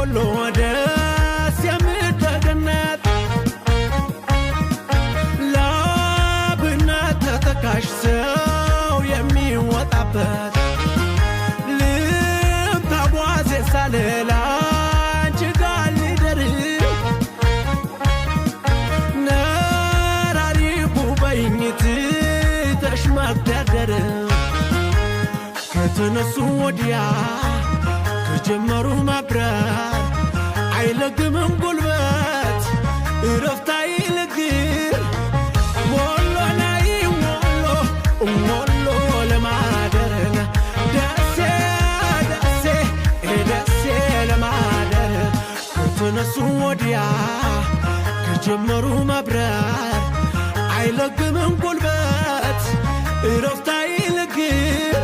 ወሎ ደስ የምትገነት ላብነት ተጠቃሽ ሰው የሚወጣበት ልብ ታጓዜ ሳልል አንቺ ጋር ልደር ነራሪቡ በይኝት ተሽመደደር ከተነሱ ወዲያ ከጀመሩ ማብረር አይለግምም ጉልበት እረፍት አይልግር ወሎ ላይ ወሎ ለማደር ደሴ ለማደር ከተነሱ ወዲያ ከጀመሩ ማብረር አይለግምም ጉልበት እረፍት አይልግር